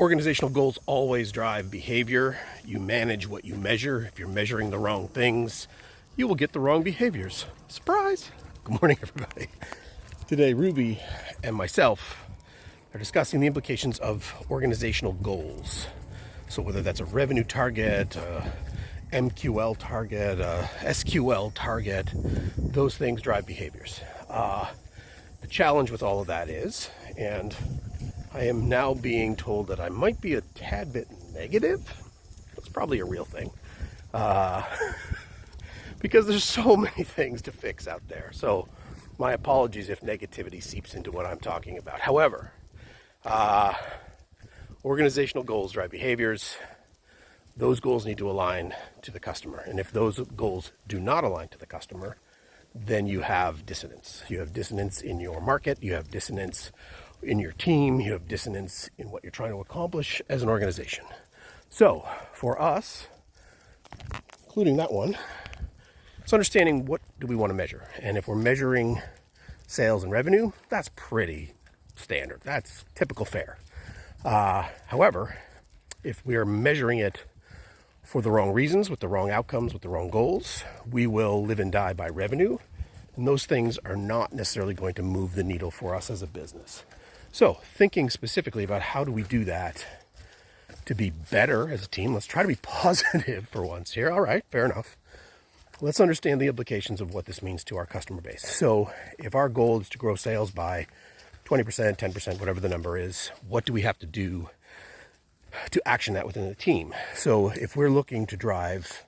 Organizational goals always drive behavior. You manage what you measure. If you're measuring the wrong things, you will get the wrong behaviors. Surprise! Good morning, everybody. Today, Ruby and myself are discussing the implications of organizational goals. So whether that's a revenue target, a MQL target, a SQL target, those things drive behaviors. The challenge with all of that is, and I am now being told that I might be a tad bit negative. That's probably a real thing. Because there's so many things to fix out there. So my apologies if negativity seeps into what I'm talking about. However, organizational goals drive behaviors. Those goals need to align to the customer. And if those goals do not align to the customer, then you have dissonance. You have dissonance in your market. You have dissonance in your team. You have dissonance in what you're trying to accomplish as an organization. So for us, including that one, it's understanding what do we want to measure. And if we're measuring sales and revenue, that's pretty standard. That's typical fare. However, if we are measuring it for the wrong reasons, with the wrong outcomes, with the wrong goals, we will live and die by revenue. And those things are not necessarily going to move the needle for us as a business. So thinking specifically about how do we do that to be better as a team, let's try to be positive for once here. All right, fair enough. Let's understand the implications of what this means to our customer base. So if our goal is to grow sales by 20%, 10%, whatever the number is, what do we have to do to action that within the team? So if we're looking to drive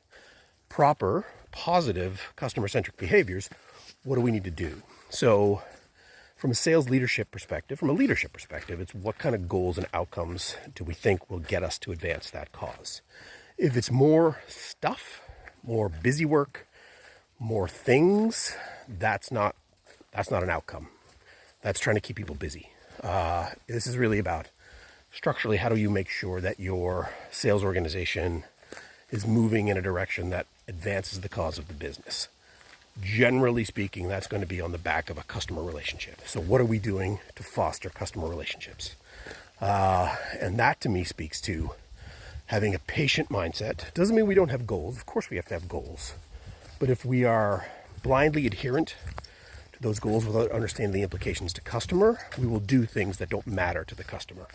proper, positive, customer-centric behaviors, what do we need to do? So from a sales leadership perspective, from a leadership perspective, it's what kind of goals and outcomes do we think will get us to advance that cause? If it's more stuff, more busy work, more things, that's not an outcome. That's trying to keep people busy. This is really about structurally, how do you make sure that your sales organization is moving in a direction that advances the cause of the business? Generally speaking, that's going to be on the back of a customer relationship. So what are we doing to foster customer relationships? And that to me speaks to having a patient mindset. Doesn't mean we don't have goals. Of course we have to have goals. But if we are blindly adherent to those goals without understanding the implications to customer, we will do things that don't matter to the customer.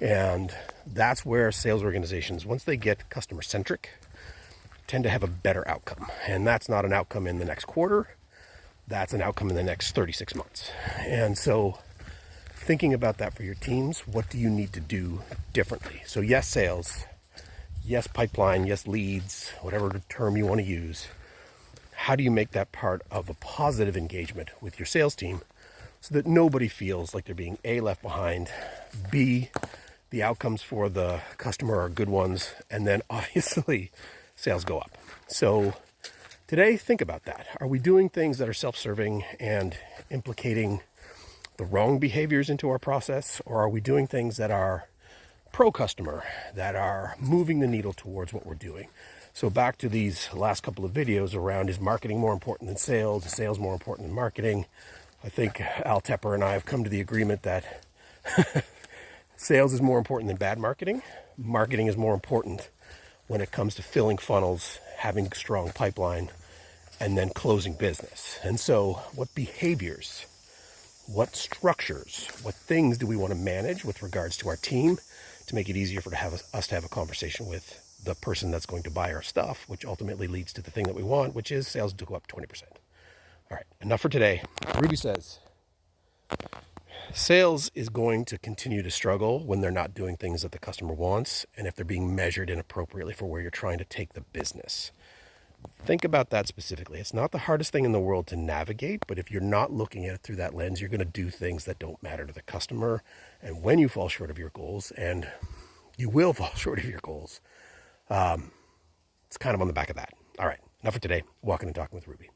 And that's where sales organizations, once they get customer-centric, tend to have a better outcome. And that's not an outcome in the next quarter. That's an outcome in the next 36 months. And so thinking about that for your teams, what do you need to do differently? So yes, sales, yes, pipeline, yes, leads, whatever term you want to use. How do you make that part of a positive engagement with your sales team so that nobody feels like they're being A, left behind, B, the outcomes for the customer are good ones, and then obviously sales go up. So today, think about that. Are we doing things that are self-serving and implicating the wrong behaviors into our process, or are we doing things that are pro-customer, that are moving the needle towards what we're doing? So back to these last couple of videos around, is marketing more important than sales? Is sales more important than marketing? I think Al Tepper and I have come to the agreement that sales is more important than bad marketing. Marketing is more important when it comes to filling funnels, having strong pipeline, and then closing business. And so what behaviors, what structures, what things do we want to manage with regards to our team to make it easier for us to have a conversation with the person that's going to buy our stuff, which ultimately leads to the thing that we want, which is sales to go up 20%. All right, enough for today. Ruby says, sales is going to continue to struggle when they're not doing things that the customer wants and if they're being measured inappropriately for where you're trying to take the business. Think about that specifically. It's not the hardest thing in the world to navigate, but if you're not looking at it through that lens, you're going to do things that don't matter to the customer. And when you fall short of your goals, and you will fall short of your goals, it's kind of on the back of that. All right, enough for today. Walking and Talking with Ruby.